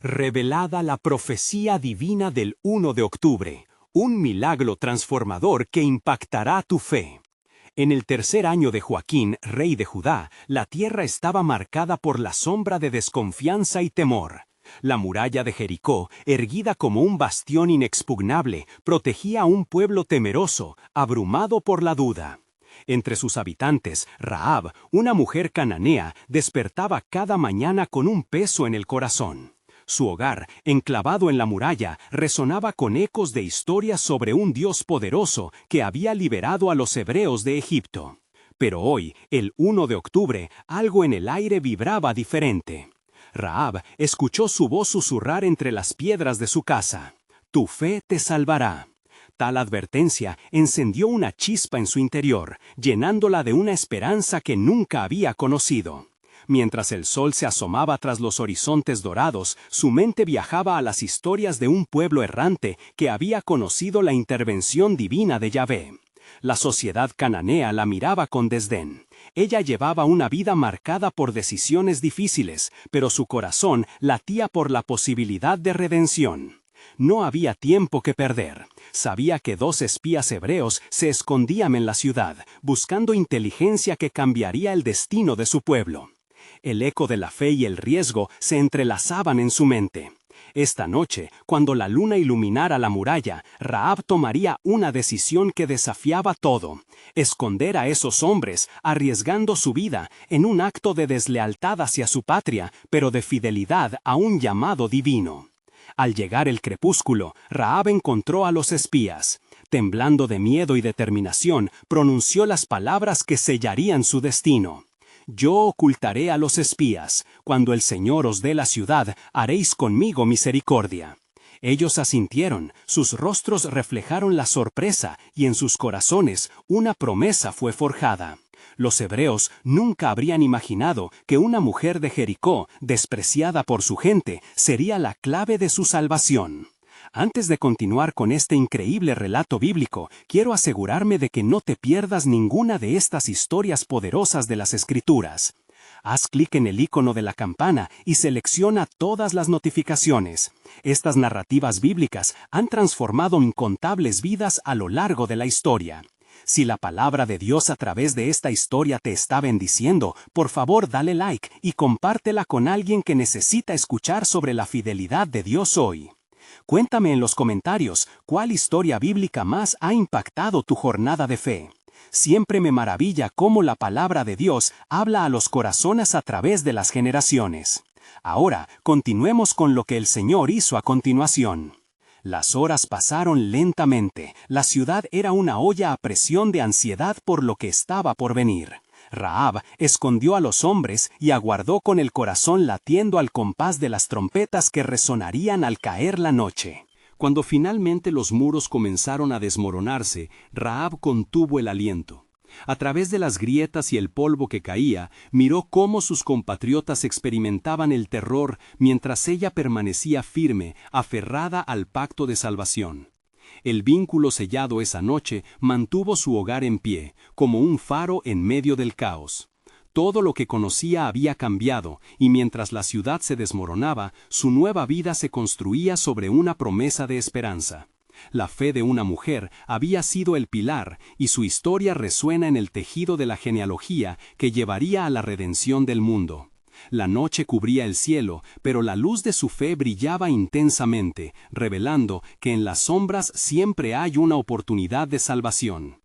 Revelada la profecía divina del 1 de octubre, un milagro transformador que impactará tu fe. En el tercer año de Joaquín, rey de Judá, la tierra estaba marcada por la sombra de desconfianza y temor. La muralla de Jericó, erguida como un bastión inexpugnable, protegía a un pueblo temeroso, abrumado por la duda. Entre sus habitantes, Rahab, una mujer cananea, despertaba cada mañana con un peso en el corazón. Su hogar, enclavado en la muralla, resonaba con ecos de historias sobre un Dios poderoso que había liberado a los hebreos de Egipto. Pero hoy, el 1 de octubre, algo en el aire vibraba diferente. Rahab escuchó su voz susurrar entre las piedras de su casa: «Tu fe te salvará». Tal advertencia encendió una chispa en su interior, llenándola de una esperanza que nunca había conocido. Mientras el sol se asomaba tras los horizontes dorados, su mente viajaba a las historias de un pueblo errante que había conocido la intervención divina de Yahvé. La sociedad cananea la miraba con desdén. Ella llevaba una vida marcada por decisiones difíciles, pero su corazón latía por la posibilidad de redención. No había tiempo que perder. Sabía que 2 espías hebreos se escondían en la ciudad, buscando inteligencia que cambiaría el destino de su pueblo. El eco de la fe y el riesgo se entrelazaban en su mente. Esta noche, cuando la luna iluminara la muralla, Rahab tomaría una decisión que desafiaba todo: esconder a esos hombres, arriesgando su vida en un acto de deslealtad hacia su patria, pero de fidelidad a un llamado divino. Al llegar el crepúsculo, Rahab encontró a los espías. Temblando de miedo y determinación, pronunció las palabras que sellarían su destino: «Yo ocultaré a los espías. Cuando el Señor os dé la ciudad, haréis conmigo misericordia». Ellos asintieron, sus rostros reflejaron la sorpresa y en sus corazones una promesa fue forjada. Los hebreos nunca habrían imaginado que una mujer de Jericó, despreciada por su gente, sería la clave de su salvación. Antes de continuar con este increíble relato bíblico, quiero asegurarme de que no te pierdas ninguna de estas historias poderosas de las Escrituras. Haz clic en el icono de la campana y selecciona todas las notificaciones. Estas narrativas bíblicas han transformado incontables vidas a lo largo de la historia. Si la palabra de Dios a través de esta historia te está bendiciendo, por favor dale like y compártela con alguien que necesita escuchar sobre la fidelidad de Dios hoy. Cuéntame en los comentarios cuál historia bíblica más ha impactado tu jornada de fe. Siempre me maravilla cómo la palabra de Dios habla a los corazones a través de las generaciones. Ahora, continuemos con lo que el Señor hizo a continuación. Las horas pasaron lentamente. La ciudad era una olla a presión de ansiedad por lo que estaba por venir. Rahab escondió a los hombres y aguardó con el corazón latiendo al compás de las trompetas que resonarían al caer la noche. Cuando finalmente los muros comenzaron a desmoronarse, Rahab contuvo el aliento. A través de las grietas y el polvo que caía, miró cómo sus compatriotas experimentaban el terror mientras ella permanecía firme, aferrada al pacto de salvación. El vínculo sellado esa noche mantuvo su hogar en pie, como un faro en medio del caos. Todo lo que conocía había cambiado, y mientras la ciudad se desmoronaba, su nueva vida se construía sobre una promesa de esperanza. La fe de una mujer había sido el pilar, y su historia resuena en el tejido de la genealogía que llevaría a la redención del mundo. La noche cubría el cielo, pero la luz de su fe brillaba intensamente, revelando que en las sombras siempre hay una oportunidad de salvación.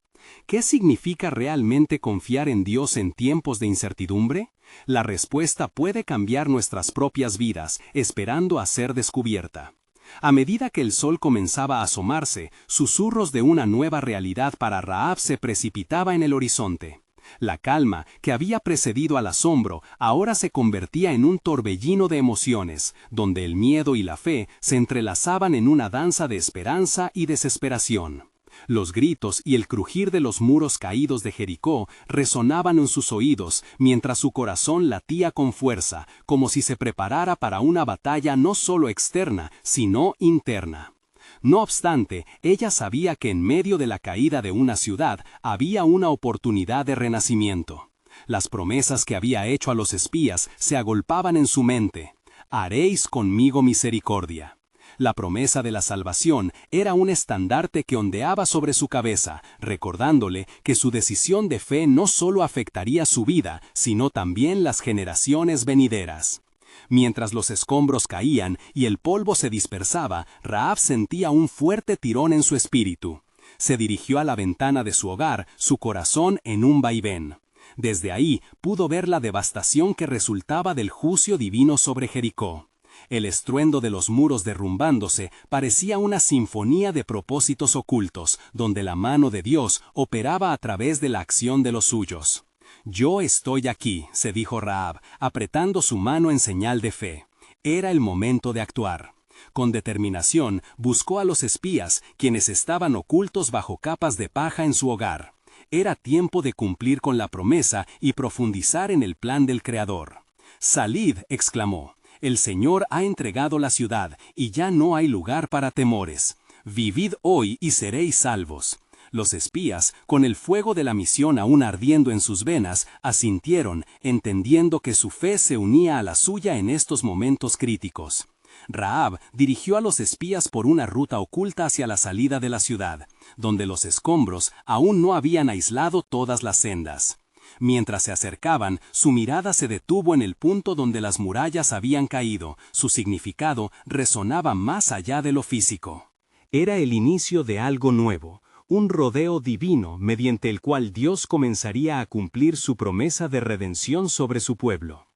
¿Qué significa realmente confiar en Dios en tiempos de incertidumbre? La respuesta puede cambiar nuestras propias vidas, esperando a ser descubierta. A medida que el sol comenzaba a asomarse, susurros de una nueva realidad para Rahab se precipitaba en el horizonte. La calma, que había precedido al asombro, ahora se convertía en un torbellino de emociones, donde el miedo y la fe se entrelazaban en una danza de esperanza y desesperación. Los gritos y el crujir de los muros caídos de Jericó resonaban en sus oídos, mientras su corazón latía con fuerza, como si se preparara para una batalla no solo externa, sino interna. No obstante, ella sabía que en medio de la caída de una ciudad había una oportunidad de renacimiento. Las promesas que había hecho a los espías se agolpaban en su mente. haréis conmigo misericordia. La promesa de la salvación era un estandarte que ondeaba sobre su cabeza, recordándole que su decisión de fe no solo afectaría su vida, sino también las generaciones venideras. Mientras los escombros caían y el polvo se dispersaba, Rahab sentía un fuerte tirón en su espíritu. Se dirigió a la ventana de su hogar, su corazón en un vaivén. Desde ahí pudo ver la devastación que resultaba del juicio divino sobre Jericó. El estruendo de los muros derrumbándose parecía una sinfonía de propósitos ocultos, donde la mano de Dios operaba a través de la acción de los suyos. «Yo estoy aquí», se dijo Rahab, apretando su mano en señal de fe. Era el momento de actuar. Con determinación buscó a los espías, quienes estaban ocultos bajo capas de paja en su hogar. Era tiempo de cumplir con la promesa y profundizar en el plan del Creador. «Salid», exclamó. «El Señor ha entregado la ciudad, y ya no hay lugar para temores. Vivid hoy y seréis salvos». Los espías, con el fuego de la misión aún ardiendo en sus venas, asintieron, entendiendo que su fe se unía a la suya en estos momentos críticos. Rahab dirigió a los espías por una ruta oculta hacia la salida de la ciudad, donde los escombros aún no habían aislado todas las sendas. Mientras se acercaban, su mirada se detuvo en el punto donde las murallas habían caído. Su significado resonaba más allá de lo físico. Era el inicio de algo nuevo, un rodeo divino mediante el cual Dios comenzaría a cumplir su promesa de redención sobre su pueblo.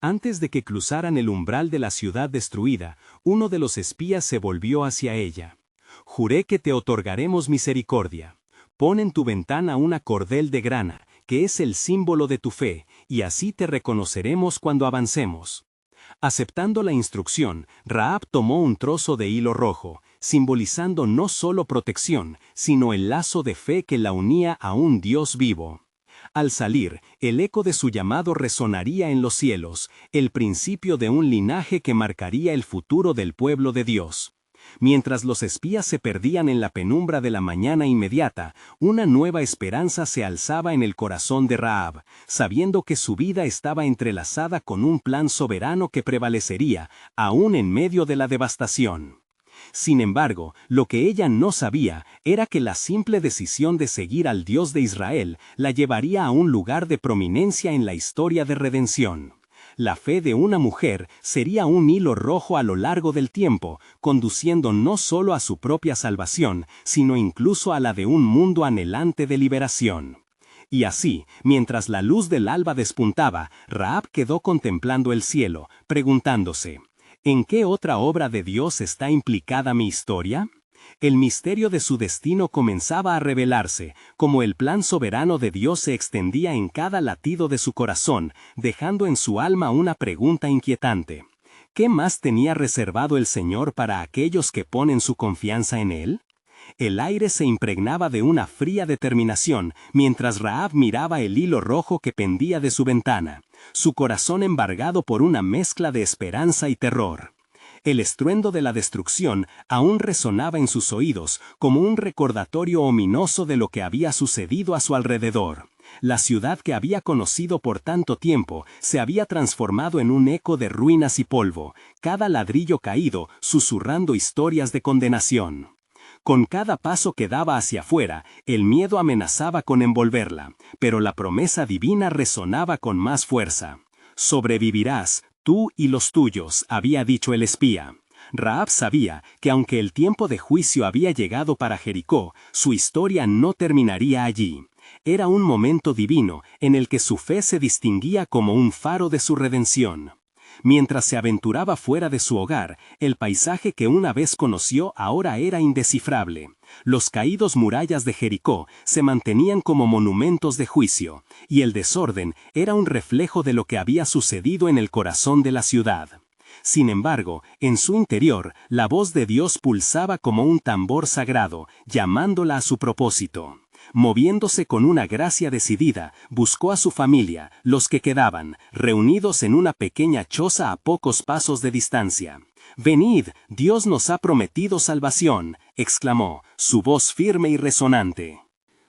Antes de que cruzaran el umbral de la ciudad destruida, uno de los espías se volvió hacia ella. «Juré que te otorgaremos misericordia. Pon en tu ventana una cordel de grana, que es el símbolo de tu fe, y así te reconoceremos cuando avancemos». Aceptando la instrucción, Rahab tomó un trozo de hilo rojo, simbolizando no solo protección, sino el lazo de fe que la unía a un Dios vivo. Al salir, el eco de su llamado resonaría en los cielos, el principio de un linaje que marcaría el futuro del pueblo de Dios. Mientras los espías se perdían en la penumbra de la mañana inmediata, una nueva esperanza se alzaba en el corazón de Rahab, sabiendo que su vida estaba entrelazada con un plan soberano que prevalecería, aún en medio de la devastación. Sin embargo, lo que ella no sabía era que la simple decisión de seguir al Dios de Israel la llevaría a un lugar de prominencia en la historia de redención. La fe de una mujer sería un hilo rojo a lo largo del tiempo, conduciendo no solo a su propia salvación, sino incluso a la de un mundo anhelante de liberación. Y así, mientras la luz del alba despuntaba, Rahab quedó contemplando el cielo, preguntándose: ¿en qué otra obra de Dios está implicada mi historia? El misterio de su destino comenzaba a revelarse, como el plan soberano de Dios se extendía en cada latido de su corazón, dejando en su alma una pregunta inquietante. ¿Qué más tenía reservado el Señor para aquellos que ponen su confianza en Él? El aire se impregnaba de una fría determinación, mientras Rahab miraba el hilo rojo que pendía de su ventana, su corazón embargado por una mezcla de esperanza y terror. El estruendo de la destrucción aún resonaba en sus oídos como un recordatorio ominoso de lo que había sucedido a su alrededor. La ciudad que había conocido por tanto tiempo se había transformado en un eco de ruinas y polvo, cada ladrillo caído susurrando historias de condenación. Con cada paso que daba hacia afuera, el miedo amenazaba con envolverla, pero la promesa divina resonaba con más fuerza. «Sobrevivirás, tú y los tuyos», había dicho el espía. Rahab sabía que aunque el tiempo de juicio había llegado para Jericó, su historia no terminaría allí. Era un momento divino en el que su fe se distinguía como un faro de su redención. Mientras se aventuraba fuera de su hogar, el paisaje que una vez conoció ahora era indescifrable. Los caídos murallas de Jericó se mantenían como monumentos de juicio, y el desorden era un reflejo de lo que había sucedido en el corazón de la ciudad. Sin embargo, en su interior, la voz de Dios pulsaba como un tambor sagrado, llamándola a su propósito. Moviéndose con una gracia decidida, buscó a su familia, los que quedaban, reunidos en una pequeña choza a pocos pasos de distancia. «Venid, Dios nos ha prometido salvación», exclamó, su voz firme y resonante.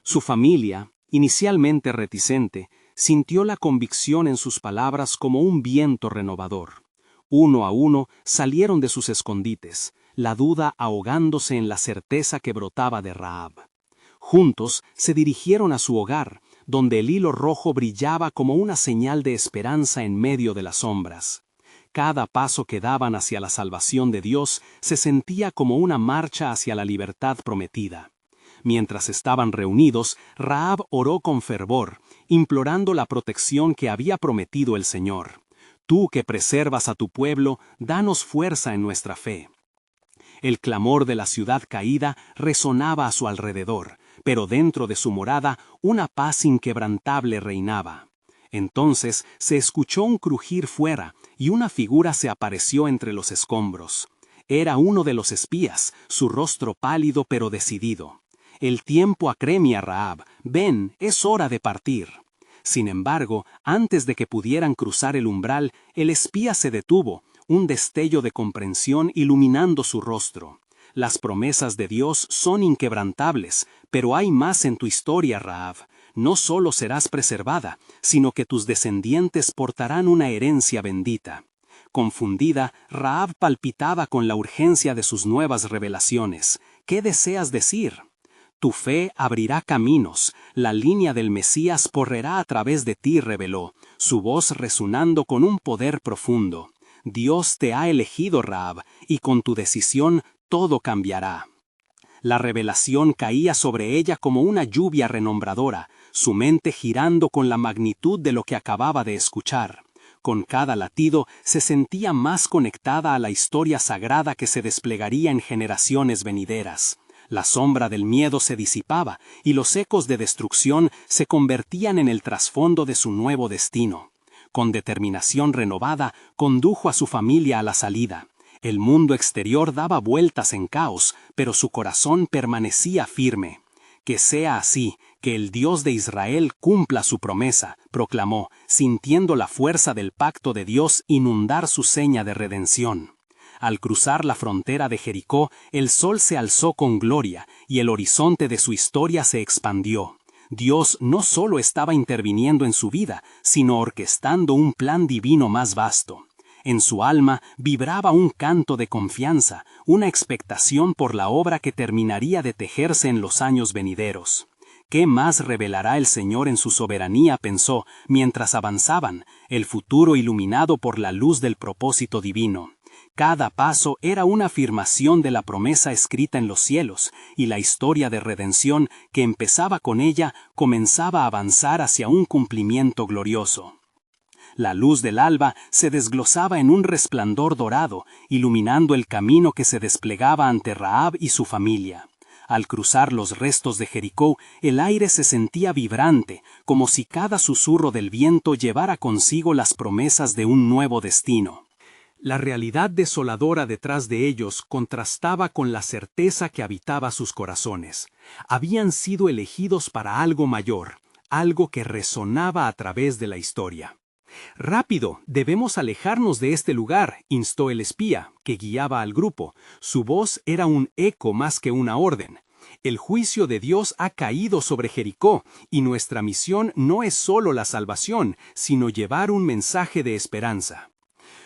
Su familia, inicialmente reticente, sintió la convicción en sus palabras como un viento renovador. Uno a uno salieron de sus escondites, la duda ahogándose en la certeza que brotaba de Rahab. Juntos se dirigieron a su hogar, donde el hilo rojo brillaba como una señal de esperanza en medio de las sombras. Cada paso que daban hacia la salvación de Dios se sentía como una marcha hacia la libertad prometida. Mientras estaban reunidos, Rahab oró con fervor, implorando la protección que había prometido el Señor. Tú que preservas a tu pueblo, danos fuerza en nuestra fe. El clamor de la ciudad caída resonaba a su alrededor, pero dentro de su morada una paz inquebrantable reinaba. Entonces se escuchó un crujir fuera, y una figura se apareció entre los escombros. Era uno de los espías, su rostro pálido pero decidido. El tiempo apremia, Rahab. Ven, es hora de partir. Sin embargo, antes de que pudieran cruzar el umbral, el espía se detuvo, un destello de comprensión iluminando su rostro. Las promesas de Dios son inquebrantables, pero hay más en tu historia, Rahab. No solo serás preservada, sino que tus descendientes portarán una herencia bendita. Confundida, Rahab palpitaba con la urgencia de sus nuevas revelaciones. ¿Qué deseas decir? Tu fe abrirá caminos, la línea del Mesías correrá a través de ti, reveló, su voz resonando con un poder profundo. Dios te ha elegido, Rahab, y con tu decisión todo cambiará. La revelación caía sobre ella como una lluvia renombradora, su mente girando con la magnitud de lo que acababa de escuchar. Con cada latido se sentía más conectada a la historia sagrada que se desplegaría en generaciones venideras. La sombra del miedo se disipaba y los ecos de destrucción se convertían en el trasfondo de su nuevo destino. Con determinación renovada, condujo a su familia a la salida. El mundo exterior daba vueltas en caos, pero su corazón permanecía firme. Que sea así, que el Dios de Israel cumpla su promesa, proclamó, sintiendo la fuerza del pacto de Dios inundar su seña de redención. Al cruzar la frontera de Jericó, el sol se alzó con gloria, y el horizonte de su historia se expandió. Dios no solo estaba interviniendo en su vida, sino orquestando un plan divino más vasto. En su alma vibraba un canto de confianza, una expectación por la obra que terminaría de tejerse en los años venideros. ¿Qué más revelará el Señor en su soberanía?, pensó, mientras avanzaban, el futuro iluminado por la luz del propósito divino. Cada paso era una afirmación de la promesa escrita en los cielos, y la historia de redención que empezaba con ella comenzaba a avanzar hacia un cumplimiento glorioso. La luz del alba se desglosaba en un resplandor dorado, iluminando el camino que se desplegaba ante Rahab y su familia. Al cruzar los restos de Jericó, el aire se sentía vibrante, como si cada susurro del viento llevara consigo las promesas de un nuevo destino. La realidad desoladora detrás de ellos contrastaba con la certeza que habitaba sus corazones. Habían sido elegidos para algo mayor, algo que resonaba a través de la historia. «Rápido, debemos alejarnos de este lugar», instó el espía, que guiaba al grupo. Su voz era un eco más que una orden. «El juicio de Dios ha caído sobre Jericó, y nuestra misión no es solo la salvación, sino llevar un mensaje de esperanza».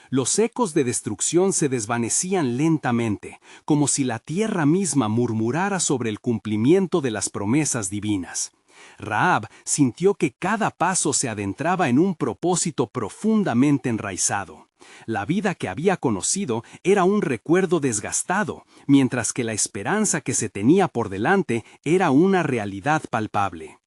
Los ecos de destrucción se desvanecían lentamente, como si la tierra misma murmurara sobre el cumplimiento de las promesas divinas. Rahab sintió que cada paso se adentraba en un propósito profundamente enraizado. La vida que había conocido era un recuerdo desgastado, mientras que la esperanza que se tenía por delante era una realidad palpable.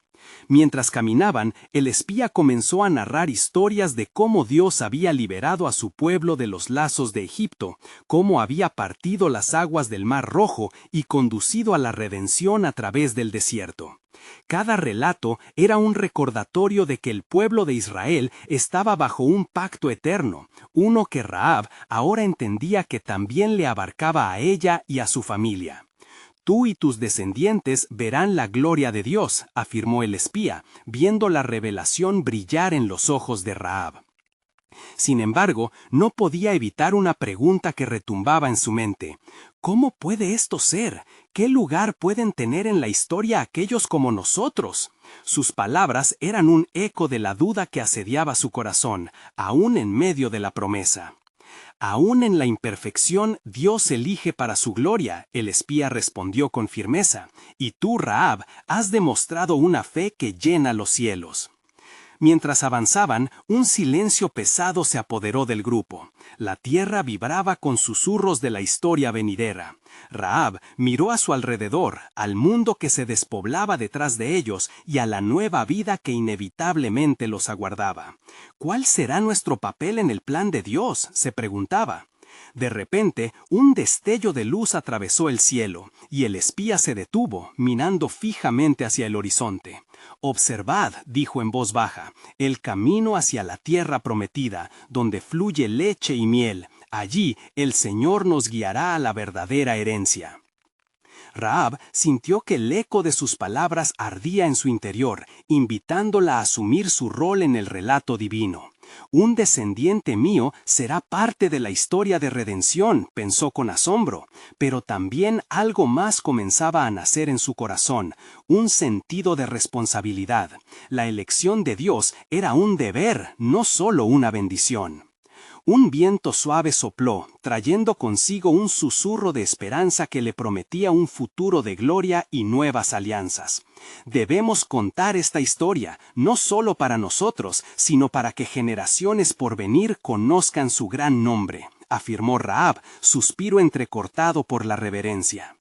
Mientras caminaban, el espía comenzó a narrar historias de cómo Dios había liberado a su pueblo de los lazos de Egipto, cómo había partido las aguas del Mar Rojo y conducido a la redención a través del desierto. Cada relato era un recordatorio de que el pueblo de Israel estaba bajo un pacto eterno, uno que Rahab ahora entendía que también le abarcaba a ella y a su familia. «Tú y tus descendientes verán la gloria de Dios», afirmó el espía, viendo la revelación brillar en los ojos de Rahab. Sin embargo, no podía evitar una pregunta que retumbaba en su mente. ¿Cómo puede esto ser? ¿Qué lugar pueden tener en la historia aquellos como nosotros? Sus palabras eran un eco de la duda que asediaba su corazón, aún en medio de la promesa. Aún en la imperfección, Dios elige para su gloria, el espía respondió con firmeza, y tú, Rahab, has demostrado una fe que llena los cielos. Mientras avanzaban, un silencio pesado se apoderó del grupo. La tierra vibraba con susurros de la historia venidera. Rahab miró a su alrededor, al mundo que se despoblaba detrás de ellos y a la nueva vida que inevitablemente los aguardaba. ¿Cuál será nuestro papel en el plan de Dios?, se preguntaba. De repente, un destello de luz atravesó el cielo, y el espía se detuvo, mirando fijamente hacia el horizonte. «Observad», dijo en voz baja, «el camino hacia la tierra prometida, donde fluye leche y miel. Allí el Señor nos guiará a la verdadera herencia». Rahab sintió que el eco de sus palabras ardía en su interior, invitándola a asumir su rol en el relato divino. «Un descendiente mío será parte de la historia de redención», pensó con asombro, pero también algo más comenzaba a nacer en su corazón, un sentido de responsabilidad. La elección de Dios era un deber, no solo una bendición. Un viento suave sopló, trayendo consigo un susurro de esperanza que le prometía un futuro de gloria y nuevas alianzas. Debemos contar esta historia, no solo para nosotros, sino para que generaciones por venir conozcan su gran nombre, afirmó Rahab, suspiro entrecortado por la reverencia.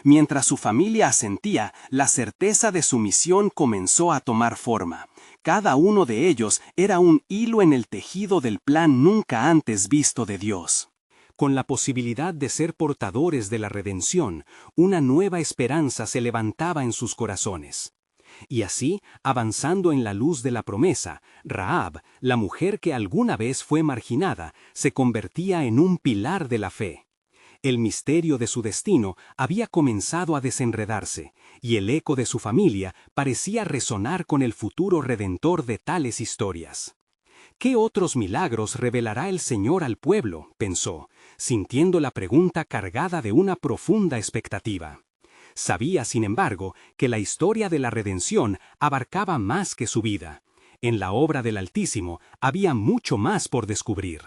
Mientras su familia asentía, la certeza de su misión comenzó a tomar forma. Cada uno de ellos era un hilo en el tejido del plan nunca antes visto de Dios. Con la posibilidad de ser portadores de la redención, una nueva esperanza se levantaba en sus corazones. Y así, avanzando en la luz de la promesa, Rahab, la mujer que alguna vez fue marginada, se convertía en un pilar de la fe. El misterio de su destino había comenzado a desenredarse, y el eco de su familia parecía resonar con el futuro redentor de tales historias. ¿Qué otros milagros revelará el Señor al pueblo?, pensó, sintiendo la pregunta cargada de una profunda expectativa. Sabía, sin embargo, que la historia de la redención abarcaba más que su vida. En la obra del Altísimo había mucho más por descubrir.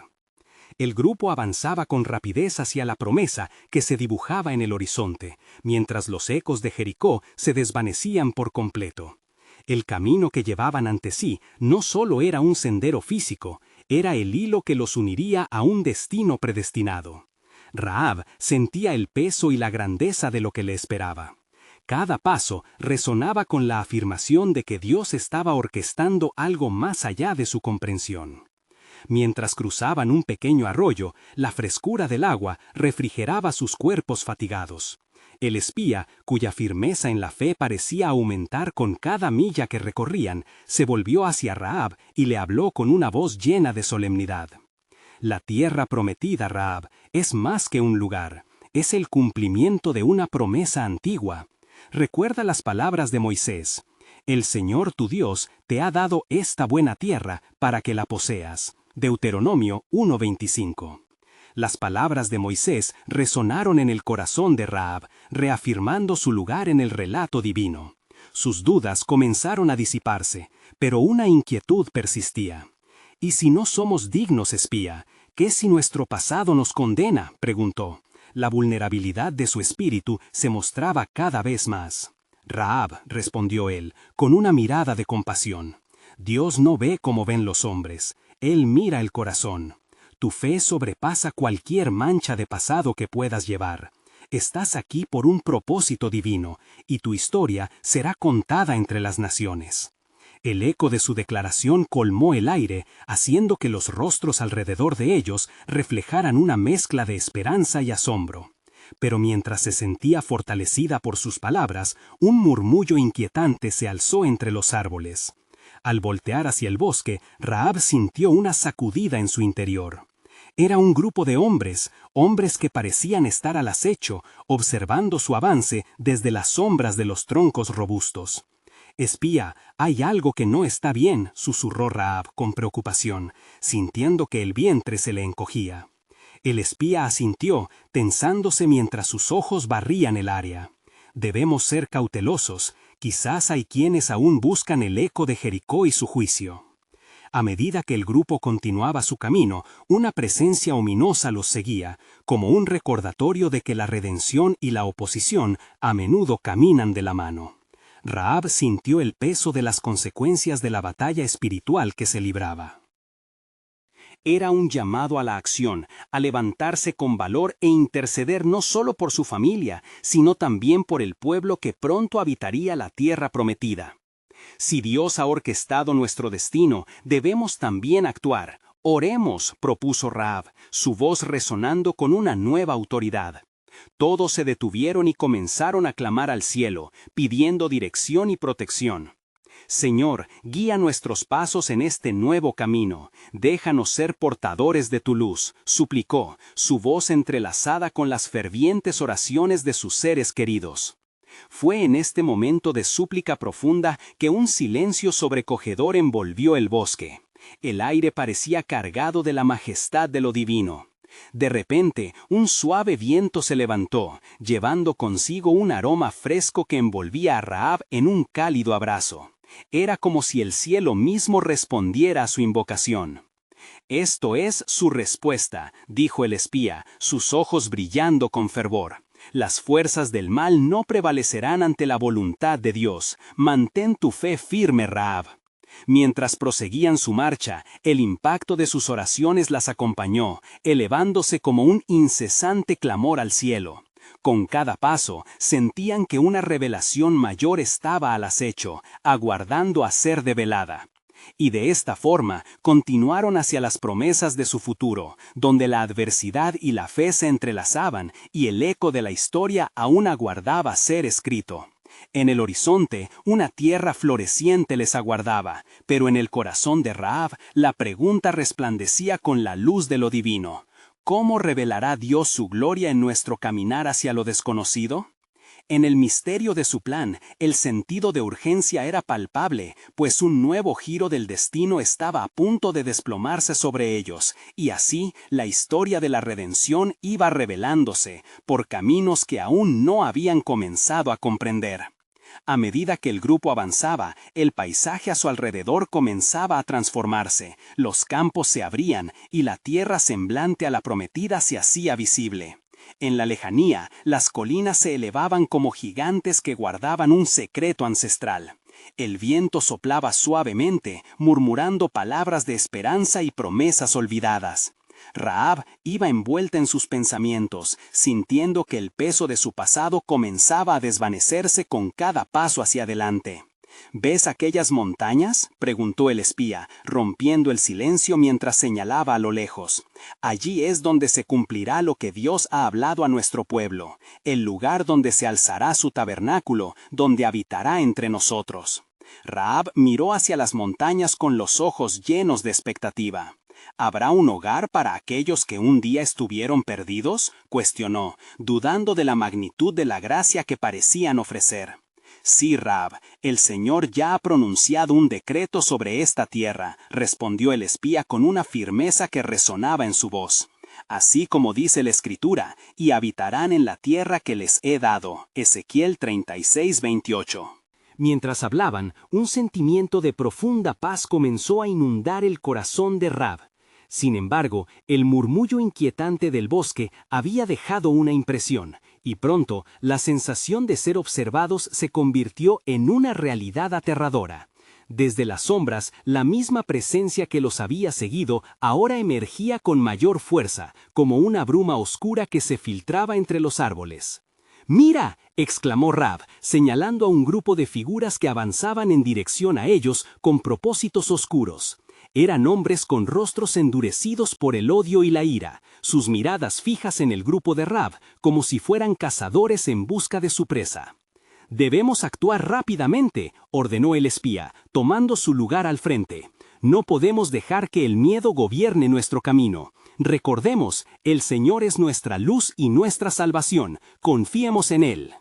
El grupo avanzaba con rapidez hacia la promesa que se dibujaba en el horizonte, mientras los ecos de Jericó se desvanecían por completo. El camino que llevaban ante sí no solo era un sendero físico, era el hilo que los uniría a un destino predestinado. Rahab sentía el peso y la grandeza de lo que le esperaba. Cada paso resonaba con la afirmación de que Dios estaba orquestando algo más allá de su comprensión. Mientras cruzaban un pequeño arroyo, la frescura del agua refrigeraba sus cuerpos fatigados. El espía, cuya firmeza en la fe parecía aumentar con cada milla que recorrían, se volvió hacia Rahab y le habló con una voz llena de solemnidad. La tierra prometida, Rahab, es más que un lugar, es el cumplimiento de una promesa antigua. Recuerda las palabras de Moisés: «El Señor tu Dios te ha dado esta buena tierra para que la poseas». Deuteronomio 1:25. Las palabras de Moisés resonaron en el corazón de Rahab, reafirmando su lugar en el relato divino. Sus dudas comenzaron a disiparse, pero una inquietud persistía. «¿Y si no somos dignos, espía? ¿Qué si nuestro pasado nos condena?», preguntó. La vulnerabilidad de su espíritu se mostraba cada vez más. «Rahab», respondió él, con una mirada de compasión, «Dios no ve como ven los hombres. Él mira el corazón. Tu fe sobrepasa cualquier mancha de pasado que puedas llevar. Estás aquí por un propósito divino, y tu historia será contada entre las naciones». El eco de su declaración colmó el aire, haciendo que los rostros alrededor de ellos reflejaran una mezcla de esperanza y asombro. Pero mientras se sentía fortalecida por sus palabras, un murmullo inquietante se alzó entre los árboles. Al voltear hacia el bosque, Rahab sintió una sacudida en su interior. Era un grupo de hombres que parecían estar al acecho, observando su avance desde las sombras de los troncos robustos. «Espía, hay algo que no está bien», susurró Rahab con preocupación, sintiendo que el vientre se le encogía. El espía asintió, tensándose mientras sus ojos barrían el área. «Debemos ser cautelosos. Quizás hay quienes aún buscan el eco de Jericó y su juicio». A medida que el grupo continuaba su camino, una presencia ominosa los seguía, como un recordatorio de que la redención y la oposición a menudo caminan de la mano. Rahab sintió el peso de las consecuencias de la batalla espiritual que se libraba. Era un llamado a la acción, a levantarse con valor e interceder no solo por su familia, sino también por el pueblo que pronto habitaría la tierra prometida. Si Dios ha orquestado nuestro destino, debemos también actuar. Oremos, propuso Rahab, su voz resonando con una nueva autoridad. Todos se detuvieron y comenzaron a clamar al cielo, pidiendo dirección y protección. Señor, guía nuestros pasos en este nuevo camino. Déjanos ser portadores de tu luz, suplicó, su voz entrelazada con las fervientes oraciones de sus seres queridos. Fue en este momento de súplica profunda que un silencio sobrecogedor envolvió el bosque. El aire parecía cargado de la majestad de lo divino. De repente, un suave viento se levantó, llevando consigo un aroma fresco que envolvía a Rahab en un cálido abrazo. Era como si el cielo mismo respondiera a su invocación. «Esto es su respuesta», dijo el espía, sus ojos brillando con fervor. «Las fuerzas del mal no prevalecerán ante la voluntad de Dios. Mantén tu fe firme, Rahab». Mientras proseguían su marcha, el impacto de sus oraciones las acompañó, elevándose como un incesante clamor al cielo. Con cada paso, sentían que una revelación mayor estaba al acecho, aguardando a ser develada. Y de esta forma, continuaron hacia las promesas de su futuro, donde la adversidad y la fe se entrelazaban y el eco de la historia aún aguardaba ser escrito. En el horizonte, una tierra floreciente les aguardaba, pero en el corazón de Rahab, la pregunta resplandecía con la luz de lo divino. ¿Cómo revelará Dios su gloria en nuestro caminar hacia lo desconocido? En el misterio de su plan, el sentido de urgencia era palpable, pues un nuevo giro del destino estaba a punto de desplomarse sobre ellos, y así la historia de la redención iba revelándose, por caminos que aún no habían comenzado a comprender. A medida que el grupo avanzaba, el paisaje a su alrededor comenzaba a transformarse, los campos se abrían y la tierra semblante a la prometida se hacía visible. En la lejanía, las colinas se elevaban como gigantes que guardaban un secreto ancestral. El viento soplaba suavemente, murmurando palabras de esperanza y promesas olvidadas. Rahab iba envuelta en sus pensamientos, sintiendo que el peso de su pasado comenzaba a desvanecerse con cada paso hacia adelante. ¿Ves aquellas montañas?, preguntó el espía, rompiendo el silencio mientras señalaba a lo lejos. Allí es donde se cumplirá lo que Dios ha hablado a nuestro pueblo, el lugar donde se alzará su tabernáculo, donde habitará entre nosotros. Rahab miró hacia las montañas con los ojos llenos de expectativa. ¿Habrá un hogar para aquellos que un día estuvieron perdidos?, cuestionó, dudando de la magnitud de la gracia que parecían ofrecer. Sí, Rahab, el Señor ya ha pronunciado un decreto sobre esta tierra, respondió el espía con una firmeza que resonaba en su voz. Así como dice la Escritura, y habitarán en la tierra que les he dado. Ezequiel 36:28. Mientras hablaban, un sentimiento de profunda paz comenzó a inundar el corazón de Rahab. Sin embargo, el murmullo inquietante del bosque había dejado una impresión, y pronto la sensación de ser observados se convirtió en una realidad aterradora. Desde las sombras, la misma presencia que los había seguido ahora emergía con mayor fuerza, como una bruma oscura que se filtraba entre los árboles. «¡Mira!», exclamó Rahab, señalando a un grupo de figuras que avanzaban en dirección a ellos con propósitos oscuros. Eran hombres con rostros endurecidos por el odio y la ira, sus miradas fijas en el grupo de Rahab, como si fueran cazadores en busca de su presa. «Debemos actuar rápidamente», ordenó el espía, tomando su lugar al frente. «No podemos dejar que el miedo gobierne nuestro camino. Recordemos, el Señor es nuestra luz y nuestra salvación. Confiemos en Él».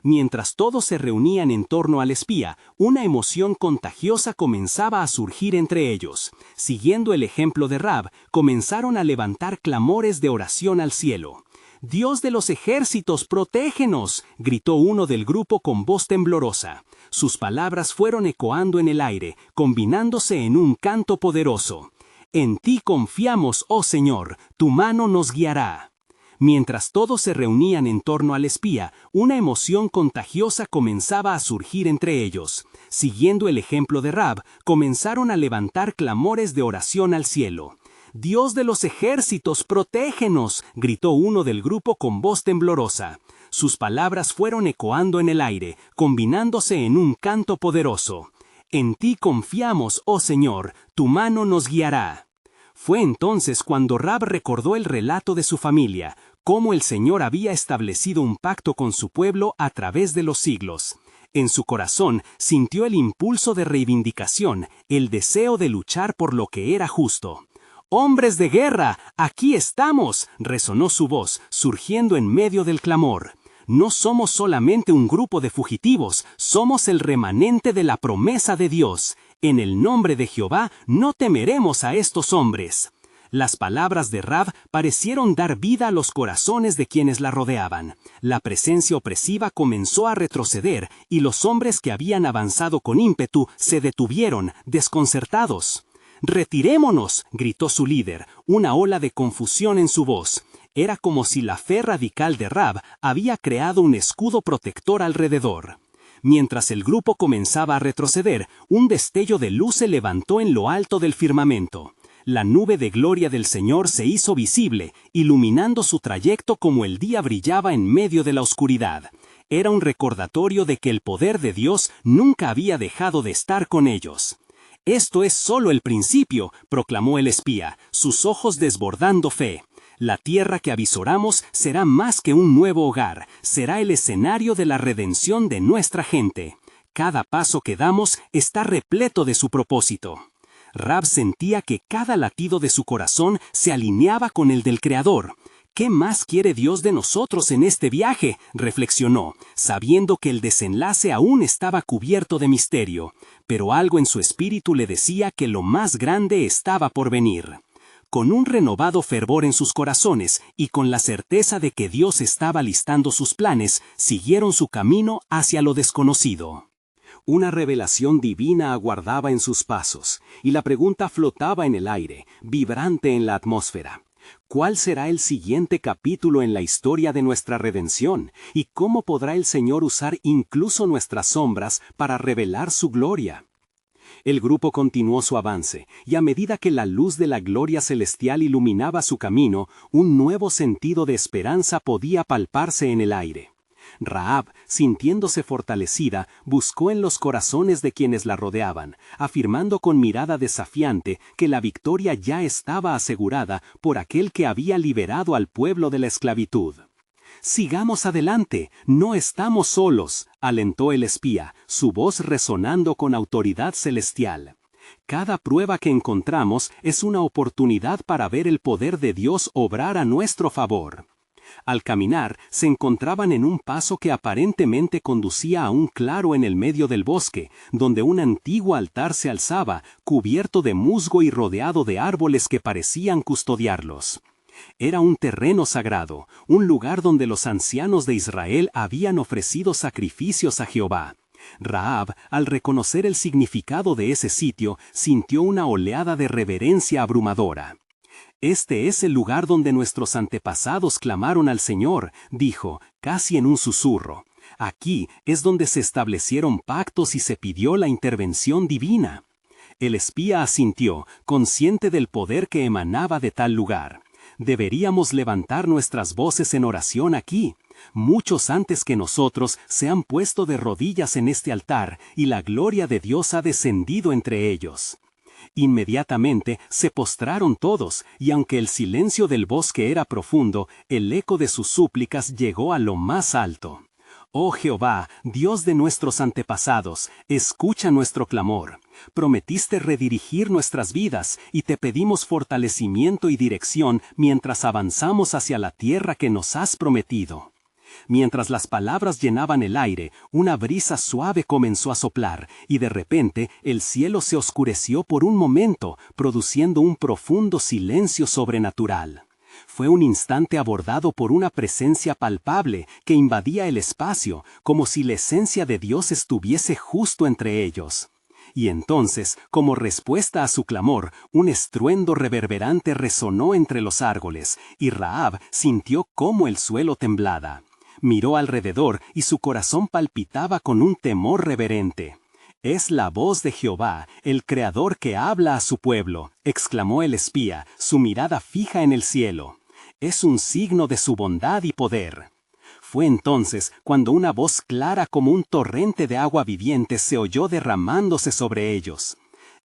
Mientras todos se reunían en torno al espía, una emoción contagiosa comenzaba a surgir entre ellos. Siguiendo el ejemplo de Rahab, comenzaron a levantar clamores de oración al cielo. «Dios de los ejércitos, protégenos», gritó uno del grupo con voz temblorosa. Sus palabras fueron ecoando en el aire, combinándose en un canto poderoso. «En ti confiamos, oh Señor, tu mano nos guiará». Mientras todos se reunían en torno al espía, una emoción contagiosa comenzaba a surgir entre ellos. Siguiendo el ejemplo de Rab, comenzaron a levantar clamores de oración al cielo. «Dios de los ejércitos, protégenos», gritó uno del grupo con voz temblorosa. Sus palabras fueron ecoando en el aire, combinándose en un canto poderoso. «En ti confiamos, oh Señor, tu mano nos guiará». Fue entonces cuando Rab recordó el relato de su familia, cómo el Señor había establecido un pacto con su pueblo a través de los siglos. En su corazón sintió el impulso de reivindicación, el deseo de luchar por lo que era justo. «¡Hombres de guerra! ¡Aquí estamos!», resonó su voz, surgiendo en medio del clamor. «No somos solamente un grupo de fugitivos, somos el remanente de la promesa de Dios. En el nombre de Jehová no temeremos a estos hombres». Las palabras de Rab parecieron dar vida a los corazones de quienes la rodeaban. La presencia opresiva comenzó a retroceder y los hombres que habían avanzado con ímpetu se detuvieron, desconcertados. «¡Retirémonos!», gritó su líder, una ola de confusión en su voz. Era como si la fe radical de Rab había creado un escudo protector alrededor. Mientras el grupo comenzaba a retroceder, un destello de luz se levantó en lo alto del firmamento. La nube de gloria del Señor se hizo visible, iluminando su trayecto como el día brillaba en medio de la oscuridad. Era un recordatorio de que el poder de Dios nunca había dejado de estar con ellos. «Esto es solo el principio», proclamó el espía, sus ojos desbordando fe. «La tierra que avisoramos será más que un nuevo hogar, será el escenario de la redención de nuestra gente. Cada paso que damos está repleto de su propósito». Rab sentía que cada latido de su corazón se alineaba con el del Creador. «¿Qué más quiere Dios de nosotros en este viaje?», reflexionó, sabiendo que el desenlace aún estaba cubierto de misterio, pero algo en su espíritu le decía que lo más grande estaba por venir. Con un renovado fervor en sus corazones y con la certeza de que Dios estaba listando sus planes, siguieron su camino hacia lo desconocido. Una revelación divina aguardaba en sus pasos, y la pregunta flotaba en el aire, vibrante en la atmósfera. ¿Cuál será el siguiente capítulo en la historia de nuestra redención? ¿Y cómo podrá el Señor usar incluso nuestras sombras para revelar su gloria? El grupo continuó su avance, y a medida que la luz de la gloria celestial iluminaba su camino, un nuevo sentido de esperanza podía palparse en el aire. Rahab, sintiéndose fortalecida, buscó en los corazones de quienes la rodeaban, afirmando con mirada desafiante que la victoria ya estaba asegurada por aquel que había liberado al pueblo de la esclavitud. «Sigamos adelante, no estamos solos», alentó el espía, su voz resonando con autoridad celestial. «Cada prueba que encontramos es una oportunidad para ver el poder de Dios obrar a nuestro favor». Al caminar, se encontraban en un paso que aparentemente conducía a un claro en el medio del bosque, donde un antiguo altar se alzaba, cubierto de musgo y rodeado de árboles que parecían custodiarlos. Era un terreno sagrado, un lugar donde los ancianos de Israel habían ofrecido sacrificios a Jehová. Rahab, al reconocer el significado de ese sitio, sintió una oleada de reverencia abrumadora. «Este es el lugar donde nuestros antepasados clamaron al Señor», dijo, casi en un susurro. «Aquí es donde se establecieron pactos y se pidió la intervención divina». El espía asintió, consciente del poder que emanaba de tal lugar. «Deberíamos levantar nuestras voces en oración aquí. Muchos antes que nosotros se han puesto de rodillas en este altar y la gloria de Dios ha descendido entre ellos». Inmediatamente se postraron todos, y aunque el silencio del bosque era profundo, el eco de sus súplicas llegó a lo más alto. «Oh Jehová, Dios de nuestros antepasados, escucha nuestro clamor. Prometiste redirigir nuestras vidas, y te pedimos fortalecimiento y dirección mientras avanzamos hacia la tierra que nos has prometido». Mientras las palabras llenaban el aire, una brisa suave comenzó a soplar, y de repente el cielo se oscureció por un momento, produciendo un profundo silencio sobrenatural. Fue un instante abordado por una presencia palpable que invadía el espacio, como si la esencia de Dios estuviese justo entre ellos. Y entonces, como respuesta a su clamor, un estruendo reverberante resonó entre los árboles, y Rahab sintió cómo el suelo temblaba. Miró alrededor y su corazón palpitaba con un temor reverente. «Es la voz de Jehová, el Creador que habla a su pueblo», exclamó el espía, su mirada fija en el cielo. «Es un signo de su bondad y poder». Fue entonces cuando una voz clara como un torrente de agua viviente se oyó derramándose sobre ellos.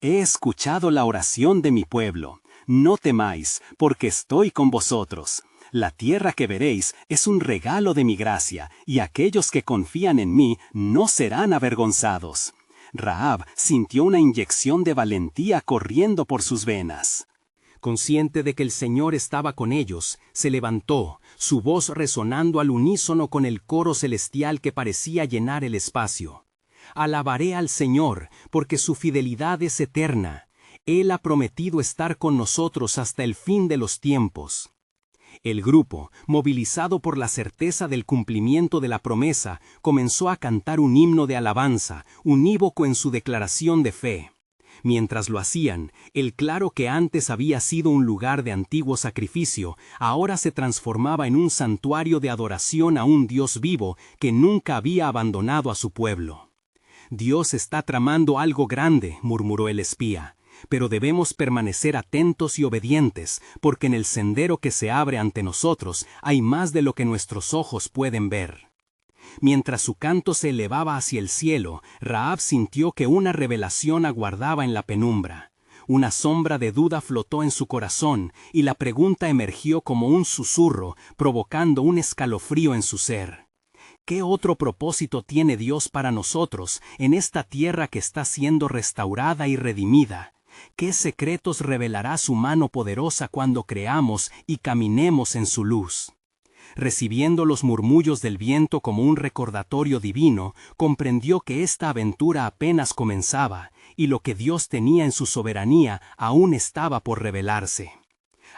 «He escuchado la oración de mi pueblo. No temáis, porque estoy con vosotros. La tierra que veréis es un regalo de mi gracia, y aquellos que confían en mí no serán avergonzados». Rahab sintió una inyección de valentía corriendo por sus venas. Consciente de que el Señor estaba con ellos, se levantó, su voz resonando al unísono con el coro celestial que parecía llenar el espacio. «Alabaré al Señor, porque su fidelidad es eterna. Él ha prometido estar con nosotros hasta el fin de los tiempos». El grupo, movilizado por la certeza del cumplimiento de la promesa, comenzó a cantar un himno de alabanza, unívoco en su declaración de fe. Mientras lo hacían, el claro que antes había sido un lugar de antiguo sacrificio, ahora se transformaba en un santuario de adoración a un Dios vivo que nunca había abandonado a su pueblo. «Dios está tramando algo grande», murmuró el espía. «Pero debemos permanecer atentos y obedientes, porque en el sendero que se abre ante nosotros hay más de lo que nuestros ojos pueden ver». Mientras su canto se elevaba hacia el cielo, Rahab sintió que una revelación aguardaba en la penumbra. Una sombra de duda flotó en su corazón, y la pregunta emergió como un susurro, provocando un escalofrío en su ser. ¿Qué otro propósito tiene Dios para nosotros en esta tierra que está siendo restaurada y redimida? ¿Qué secretos revelará su mano poderosa cuando creamos y caminemos en su luz? Recibiendo los murmullos del viento como un recordatorio divino, comprendió que esta aventura apenas comenzaba, y lo que Dios tenía en su soberanía aún estaba por revelarse.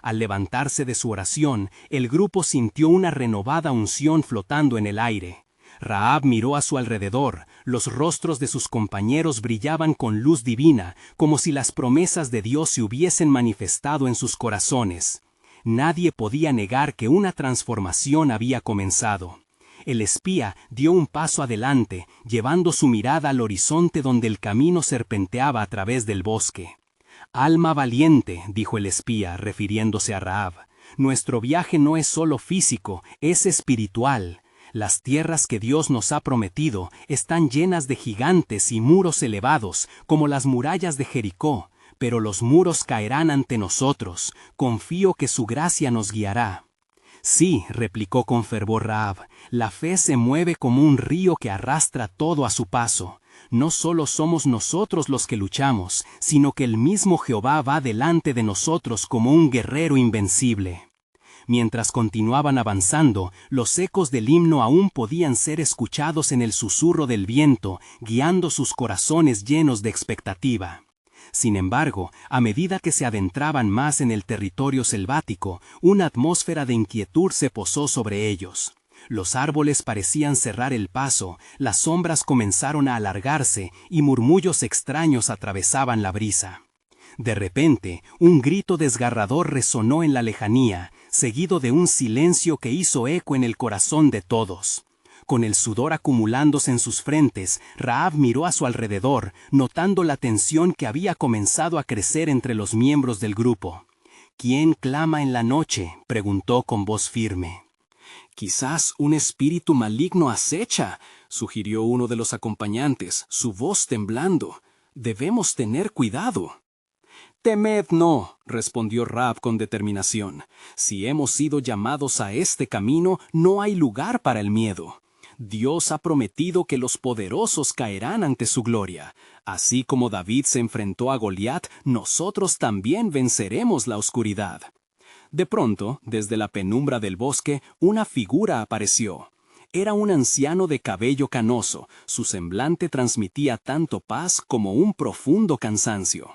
Al levantarse de su oración, el grupo sintió una renovada unción flotando en el aire. Rahab miró a su alrededor, los rostros de sus compañeros brillaban con luz divina, como si las promesas de Dios se hubiesen manifestado en sus corazones. Nadie podía negar que una transformación había comenzado. El espía dio un paso adelante, llevando su mirada al horizonte donde el camino serpenteaba a través del bosque. «Alma valiente», dijo el espía, refiriéndose a Rahab, «nuestro viaje no es solo físico, es espiritual. Las tierras que Dios nos ha prometido están llenas de gigantes y muros elevados, como las murallas de Jericó, pero los muros caerán ante nosotros. Confío que su gracia nos guiará». «Sí», replicó con fervor Rahab, «la fe se mueve como un río que arrastra todo a su paso. No solo somos nosotros los que luchamos, sino que el mismo Jehová va delante de nosotros como un guerrero invencible». Mientras continuaban avanzando, los ecos del himno aún podían ser escuchados en el susurro del viento, guiando sus corazones llenos de expectativa. Sin embargo, a medida que se adentraban más en el territorio selvático, una atmósfera de inquietud se posó sobre ellos. Los árboles parecían cerrar el paso, las sombras comenzaron a alargarse y murmullos extraños atravesaban la brisa. De repente, un grito desgarrador resonó en la lejanía, seguido de un silencio que hizo eco en el corazón de todos. Con el sudor acumulándose en sus frentes, Rahab miró a su alrededor, notando la tensión que había comenzado a crecer entre los miembros del grupo. «¿Quién clama en la noche?», preguntó con voz firme. «Quizás un espíritu maligno acecha», sugirió uno de los acompañantes, su voz temblando. «Debemos tener cuidado». «Temed no», respondió Rahab con determinación. «Si hemos sido llamados a este camino, no hay lugar para el miedo. Dios ha prometido que los poderosos caerán ante su gloria. Así como David se enfrentó a Goliat, nosotros también venceremos la oscuridad». De pronto, desde la penumbra del bosque, una figura apareció. Era un anciano de cabello canoso. Su semblante transmitía tanto paz como un profundo cansancio.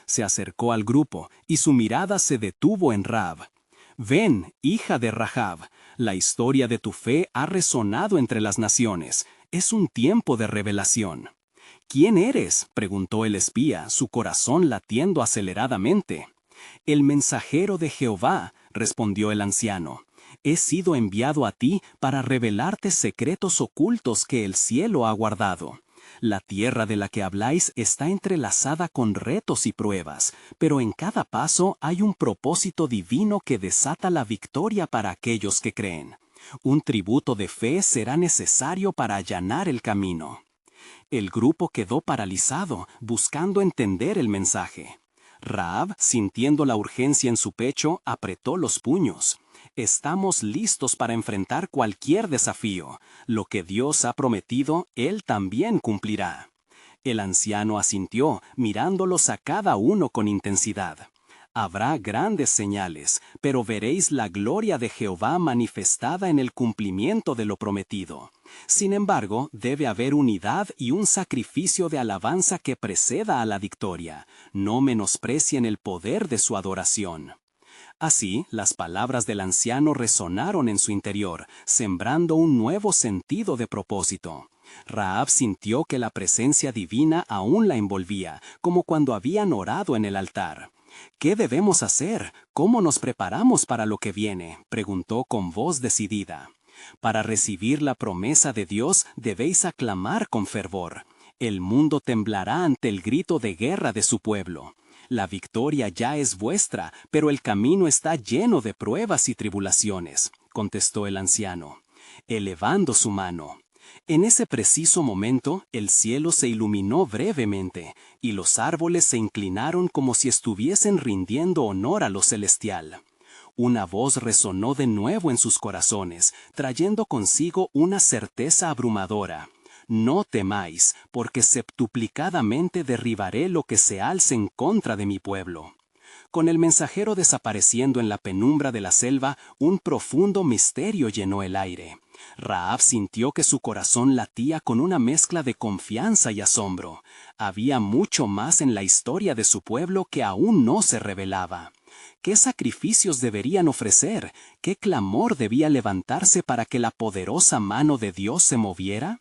Se acercó al grupo y su mirada se detuvo en Rahab. Ven, hija de Rahab, la historia de tu fe ha resonado entre las naciones. Es un tiempo de revelación. ¿Quién eres?, preguntó el espía, su corazón latiendo aceleradamente. El mensajero de Jehová, respondió el anciano. He sido enviado a ti para revelarte secretos ocultos que el cielo ha guardado. La tierra de la que habláis está entrelazada con retos y pruebas, pero en cada paso hay un propósito divino que desata la victoria para aquellos que creen. Un tributo de fe será necesario para allanar el camino. El grupo quedó paralizado, buscando entender el mensaje. Rahab, sintiendo la urgencia en su pecho, apretó los puños. Estamos listos para enfrentar cualquier desafío. Lo que Dios ha prometido, Él también cumplirá. El anciano asintió, mirándolos a cada uno con intensidad. Habrá grandes señales, pero veréis la gloria de Jehová manifestada en el cumplimiento de lo prometido. Sin embargo, debe haber unidad y un sacrificio de alabanza que preceda a la victoria. No menosprecien el poder de su adoración. Así, las palabras del anciano resonaron en su interior, sembrando un nuevo sentido de propósito. Rahab sintió que la presencia divina aún la envolvía, como cuando habían orado en el altar. ¿Qué debemos hacer? ¿Cómo nos preparamos para lo que viene?, preguntó con voz decidida. Para recibir la promesa de Dios debéis aclamar con fervor. El mundo temblará ante el grito de guerra de su pueblo. La victoria ya es vuestra, pero el camino está lleno de pruebas y tribulaciones, contestó el anciano, elevando su mano. En ese preciso momento, el cielo se iluminó brevemente, y los árboles se inclinaron como si estuviesen rindiendo honor a lo celestial. Una voz resonó de nuevo en sus corazones, trayendo consigo una certeza abrumadora. No temáis, porque septuplicadamente derribaré lo que se alce en contra de mi pueblo. Con el mensajero desapareciendo en la penumbra de la selva, un profundo misterio llenó el aire. Rahab sintió que su corazón latía con una mezcla de confianza y asombro. Había mucho más en la historia de su pueblo que aún no se revelaba. ¿Qué sacrificios deberían ofrecer? ¿Qué clamor debía levantarse para que la poderosa mano de Dios se moviera?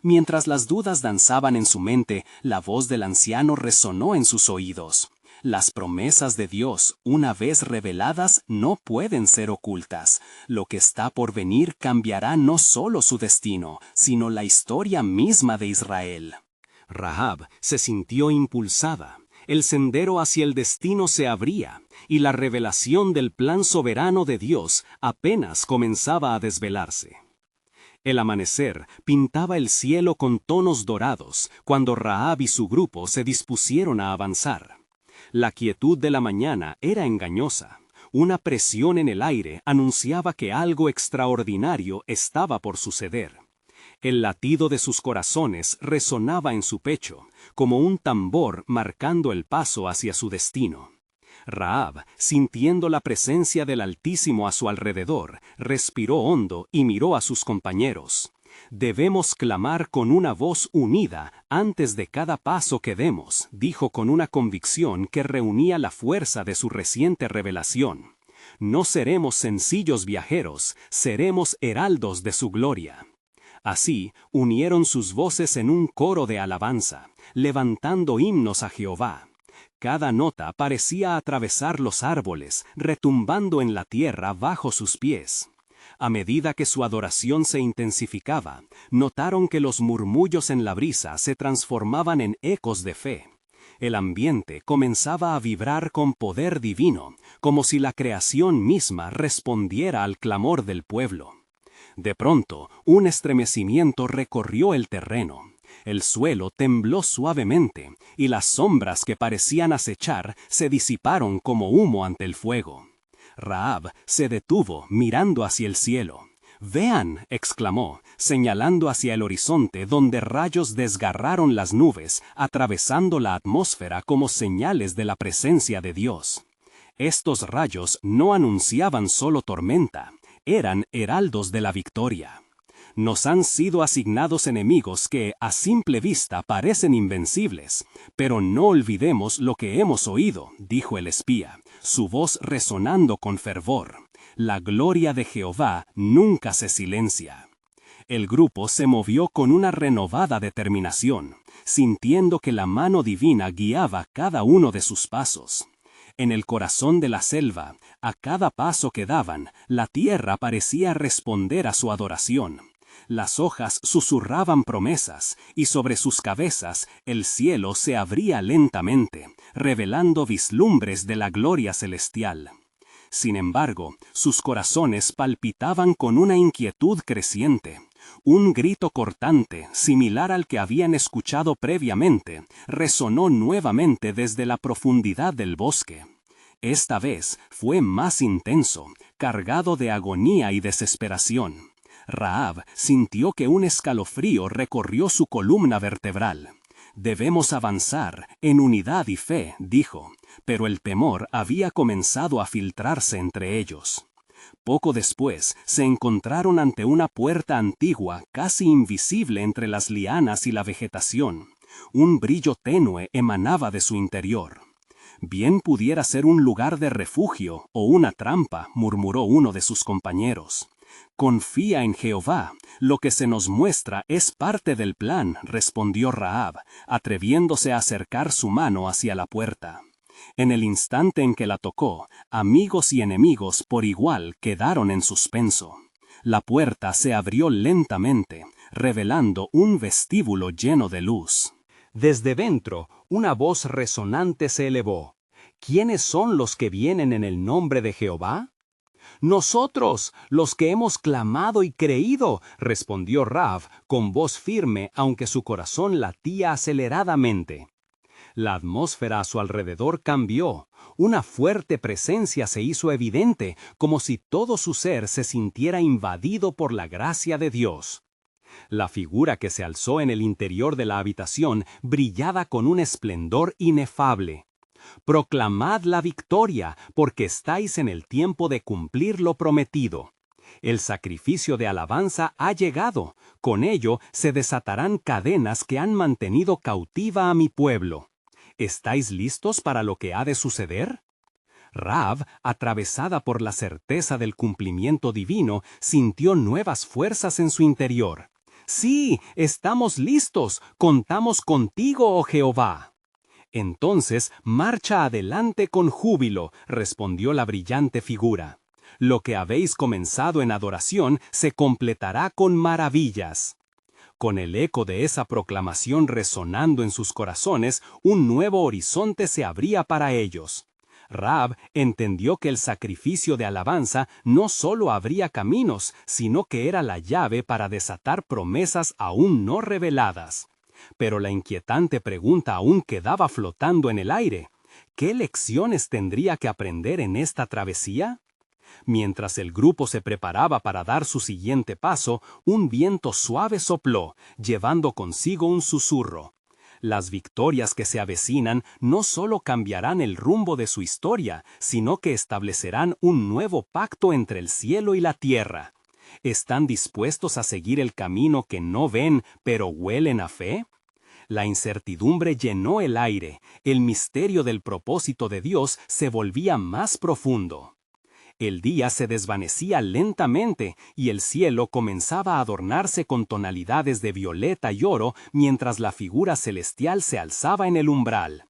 Mientras las dudas danzaban en su mente, la voz del anciano resonó en sus oídos. Las promesas de Dios, una vez reveladas, no pueden ser ocultas. Lo que está por venir cambiará no solo su destino, sino la historia misma de Israel. Rahab se sintió impulsada. El sendero hacia el destino se abría, y la revelación del plan soberano de Dios apenas comenzaba a desvelarse. El amanecer pintaba el cielo con tonos dorados cuando Rahab y su grupo se dispusieron a avanzar. La quietud de la mañana era engañosa. Una presión en el aire anunciaba que algo extraordinario estaba por suceder. El latido de sus corazones resonaba en su pecho, como un tambor marcando el paso hacia su destino. Rahab, sintiendo la presencia del Altísimo a su alrededor, respiró hondo y miró a sus compañeros. Debemos clamar con una voz unida antes de cada paso que demos, dijo con una convicción que reunía la fuerza de su reciente revelación. No seremos sencillos viajeros, seremos heraldos de su gloria. Así, unieron sus voces en un coro de alabanza, levantando himnos a Jehová. Cada nota parecía atravesar los árboles, retumbando en la tierra bajo sus pies. A medida que su adoración se intensificaba, notaron que los murmullos en la brisa se transformaban en ecos de fe. El ambiente comenzaba a vibrar con poder divino, como si la creación misma respondiera al clamor del pueblo. De pronto, un estremecimiento recorrió el terreno. El suelo tembló suavemente, y las sombras que parecían acechar se disiparon como humo ante el fuego. Rahab se detuvo mirando hacia el cielo. «¡Vean!», exclamó, señalando hacia el horizonte donde rayos desgarraron las nubes, atravesando la atmósfera como señales de la presencia de Dios. Estos rayos no anunciaban solo tormenta, eran heraldos de la victoria. Nos han sido asignados enemigos que, a simple vista, parecen invencibles. Pero no olvidemos lo que hemos oído, dijo el espía, su voz resonando con fervor. La gloria de Jehová nunca se silencia. El grupo se movió con una renovada determinación, sintiendo que la mano divina guiaba cada uno de sus pasos. En el corazón de la selva, a cada paso que daban, la tierra parecía responder a su adoración. Las hojas susurraban promesas, y sobre sus cabezas el cielo se abría lentamente, revelando vislumbres de la gloria celestial. Sin embargo, sus corazones palpitaban con una inquietud creciente. Un grito cortante, similar al que habían escuchado previamente, resonó nuevamente desde la profundidad del bosque. Esta vez fue más intenso, cargado de agonía y desesperación. Rahab sintió que un escalofrío recorrió su columna vertebral. «Debemos avanzar, en unidad y fe», dijo, pero el temor había comenzado a filtrarse entre ellos. Poco después se encontraron ante una puerta antigua casi invisible entre las lianas y la vegetación. Un brillo tenue emanaba de su interior. «Bien pudiera ser un lugar de refugio o una trampa», murmuró uno de sus compañeros. «Confía en Jehová, lo que se nos muestra es parte del plan», respondió Rahab, atreviéndose a acercar su mano hacia la puerta. En el instante en que la tocó, amigos y enemigos por igual quedaron en suspenso. La puerta se abrió lentamente, revelando un vestíbulo lleno de luz. Desde dentro, una voz resonante se elevó. «¿Quiénes son los que vienen en el nombre de Jehová?» «Nosotros, los que hemos clamado y creído», respondió Rahab con voz firme, aunque su corazón latía aceleradamente. La atmósfera a su alrededor cambió. Una fuerte presencia se hizo evidente, como si todo su ser se sintiera invadido por la gracia de Dios. La figura que se alzó en el interior de la habitación brillaba con un esplendor inefable. «Proclamad la victoria, porque estáis en el tiempo de cumplir lo prometido. El sacrificio de alabanza ha llegado, con ello se desatarán cadenas que han mantenido cautiva a mi pueblo. ¿Estáis listos para lo que ha de suceder?» Rahab, atravesada por la certeza del cumplimiento divino, sintió nuevas fuerzas en su interior. «Sí, estamos listos, contamos contigo, oh Jehová». «Entonces, marcha adelante con júbilo», respondió la brillante figura. «Lo que habéis comenzado en adoración se completará con maravillas». Con el eco de esa proclamación resonando en sus corazones, un nuevo horizonte se abría para ellos. Rahab entendió que el sacrificio de alabanza no solo abría caminos, sino que era la llave para desatar promesas aún no reveladas. Pero la inquietante pregunta aún quedaba flotando en el aire. ¿Qué lecciones tendría que aprender en esta travesía? Mientras el grupo se preparaba para dar su siguiente paso, un viento suave sopló, llevando consigo un susurro. Las victorias que se avecinan no solo cambiarán el rumbo de su historia, sino que establecerán un nuevo pacto entre el cielo y la tierra. ¿Están dispuestos a seguir el camino que no ven, pero huelen a fe? La incertidumbre llenó el aire, el misterio del propósito de Dios se volvía más profundo. El día se desvanecía lentamente y el cielo comenzaba a adornarse con tonalidades de violeta y oro mientras la figura celestial se alzaba en el umbral.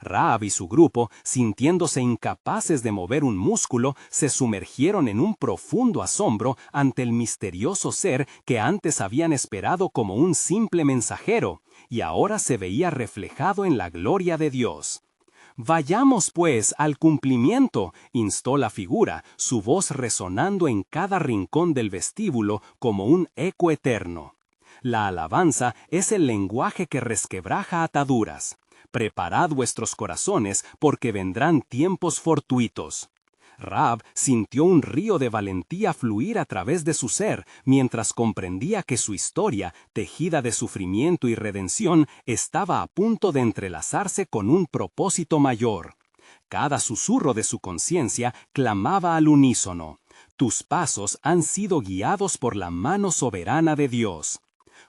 Rahab y su grupo, sintiéndose incapaces de mover un músculo, se sumergieron en un profundo asombro ante el misterioso ser que antes habían esperado como un simple mensajero, y ahora se veía reflejado en la gloria de Dios. «Vayamos, pues, al cumplimiento», instó la figura, su voz resonando en cada rincón del vestíbulo como un eco eterno. La alabanza es el lenguaje que resquebraja ataduras. Preparad vuestros corazones, porque vendrán tiempos fortuitos. Rahab sintió un río de valentía fluir a través de su ser, mientras comprendía que su historia, tejida de sufrimiento y redención, estaba a punto de entrelazarse con un propósito mayor. Cada susurro de su conciencia clamaba al unísono: «Tus pasos han sido guiados por la mano soberana de Dios».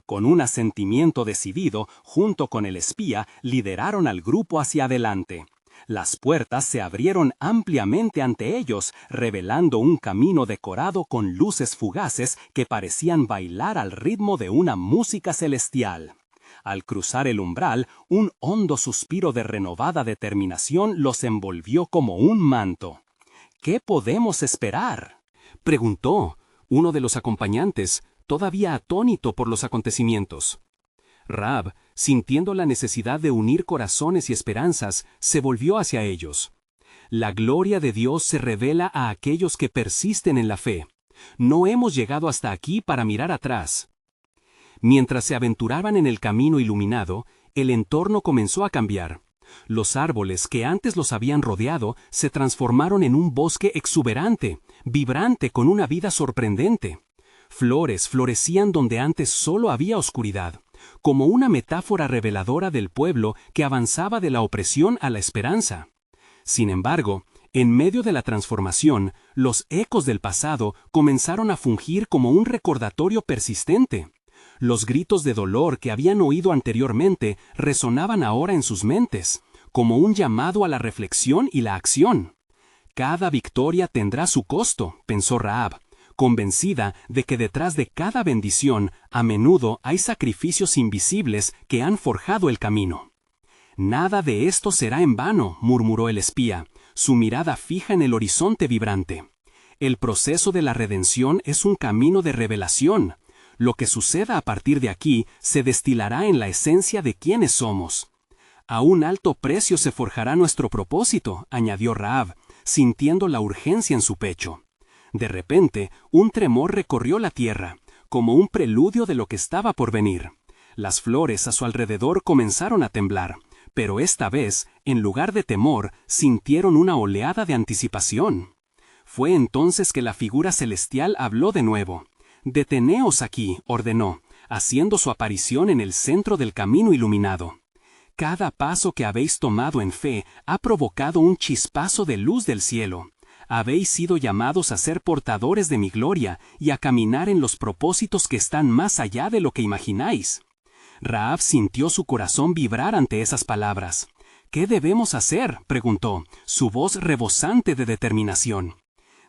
Con un asentimiento decidido, junto con el espía, lideraron al grupo hacia adelante. Las puertas se abrieron ampliamente ante ellos, revelando un camino decorado con luces fugaces que parecían bailar al ritmo de una música celestial. Al cruzar el umbral, un hondo suspiro de renovada determinación los envolvió como un manto. ¿Qué podemos esperar?, preguntó uno de los acompañantes, todavía atónito por los acontecimientos. Rahab, sintiendo la necesidad de unir corazones y esperanzas, se volvió hacia ellos. La gloria de Dios se revela a aquellos que persisten en la fe. No hemos llegado hasta aquí para mirar atrás. Mientras se aventuraban en el camino iluminado, el entorno comenzó a cambiar. Los árboles que antes los habían rodeado se transformaron en un bosque exuberante, vibrante con una vida sorprendente. Flores florecían donde antes solo había oscuridad, como una metáfora reveladora del pueblo que avanzaba de la opresión a la esperanza. Sin embargo, en medio de la transformación, los ecos del pasado comenzaron a fungir como un recordatorio persistente. Los gritos de dolor que habían oído anteriormente resonaban ahora en sus mentes, como un llamado a la reflexión y la acción. Cada victoria tendrá su costo, pensó Rahab, convencida de que detrás de cada bendición a menudo hay sacrificios invisibles que han forjado el camino. Nada de esto será en vano, murmuró el espía, su mirada fija en el horizonte vibrante. El proceso de la redención es un camino de revelación. Lo que suceda a partir de aquí se destilará en la esencia de quiénes somos. A un alto precio se forjará nuestro propósito, añadió Rahab, sintiendo la urgencia en su pecho. De repente, un tremor recorrió la tierra, como un preludio de lo que estaba por venir. Las flores a su alrededor comenzaron a temblar, pero esta vez, en lugar de temor, sintieron una oleada de anticipación. Fue entonces que la figura celestial habló de nuevo. «Deteneos aquí», ordenó, haciendo su aparición en el centro del camino iluminado. Cada paso que habéis tomado en fe ha provocado un chispazo de luz del cielo. Habéis sido llamados a ser portadores de mi gloria y a caminar en los propósitos que están más allá de lo que imagináis. Rahab sintió su corazón vibrar ante esas palabras. «¿Qué debemos hacer?», preguntó, su voz rebosante de determinación.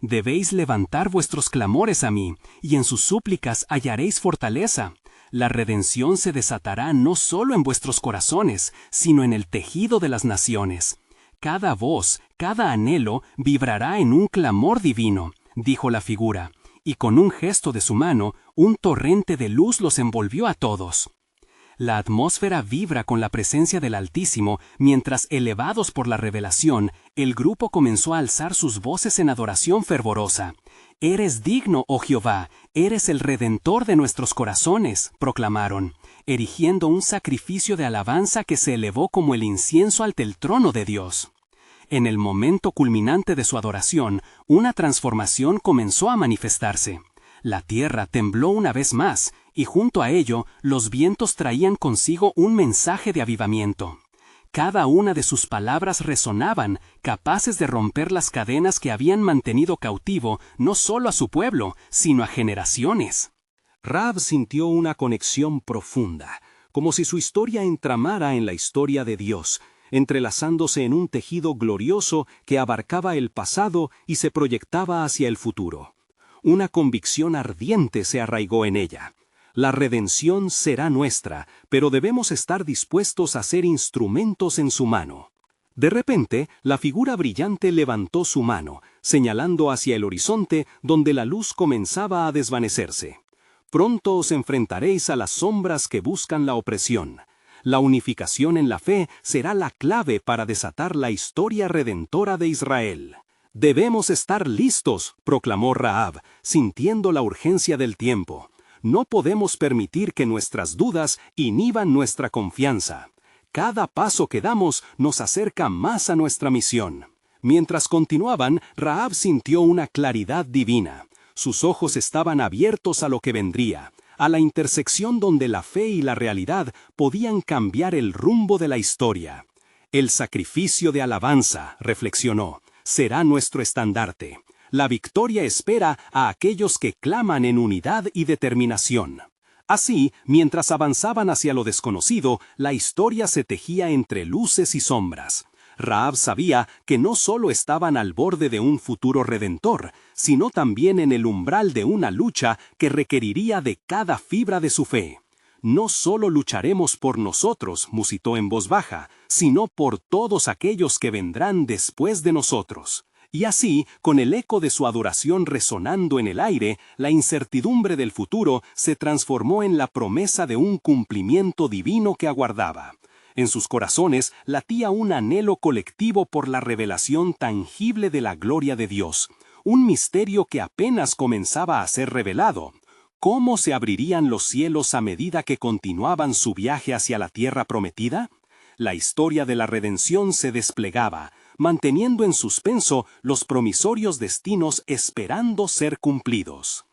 «Debéis levantar vuestros clamores a mí, y en sus súplicas hallaréis fortaleza. La redención se desatará no solo en vuestros corazones, sino en el tejido de las naciones. Cada voz, cada anhelo vibrará en un clamor divino», dijo la figura, y con un gesto de su mano, un torrente de luz los envolvió a todos. La atmósfera vibra con la presencia del Altísimo, mientras, elevados por la revelación, el grupo comenzó a alzar sus voces en adoración fervorosa. «Eres digno, oh Jehová, eres el Redentor de nuestros corazones», proclamaron, erigiendo un sacrificio de alabanza que se elevó como el incienso ante el trono de Dios. En el momento culminante de su adoración, una transformación comenzó a manifestarse. La tierra tembló una vez más, y junto a ello, los vientos traían consigo un mensaje de avivamiento. Cada una de sus palabras resonaban, capaces de romper las cadenas que habían mantenido cautivo no solo a su pueblo, sino a generaciones. Rahab sintió una conexión profunda, como si su historia entramara en la historia de Dios, entrelazándose en un tejido glorioso que abarcaba el pasado y se proyectaba hacia el futuro. Una convicción ardiente se arraigó en ella. La redención será nuestra, pero debemos estar dispuestos a ser instrumentos en su mano. De repente, la figura brillante levantó su mano, señalando hacia el horizonte donde la luz comenzaba a desvanecerse. «Pronto os enfrentaréis a las sombras que buscan la opresión. La unificación en la fe será la clave para desatar la historia redentora de Israel». «Debemos estar listos», proclamó Rahab, sintiendo la urgencia del tiempo. «No podemos permitir que nuestras dudas inhiban nuestra confianza. Cada paso que damos nos acerca más a nuestra misión». Mientras continuaban, Rahab sintió una claridad divina. Sus ojos estaban abiertos a lo que vendría, a la intersección donde la fe y la realidad podían cambiar el rumbo de la historia. «El sacrificio de alabanza», reflexionó, «será nuestro estandarte. La victoria espera a aquellos que claman en unidad y determinación». Así, mientras avanzaban hacia lo desconocido, la historia se tejía entre luces y sombras. Rahab sabía que no solo estaban al borde de un futuro redentor, sino también en el umbral de una lucha que requeriría de cada fibra de su fe. No solo lucharemos por nosotros, musitó en voz baja, sino por todos aquellos que vendrán después de nosotros. Y así, con el eco de su adoración resonando en el aire, la incertidumbre del futuro se transformó en la promesa de un cumplimiento divino que aguardaba. En sus corazones latía un anhelo colectivo por la revelación tangible de la gloria de Dios, un misterio que apenas comenzaba a ser revelado. ¿Cómo se abrirían los cielos a medida que continuaban su viaje hacia la tierra prometida? La historia de la redención se desplegaba, manteniendo en suspenso los promisorios destinos esperando ser cumplidos.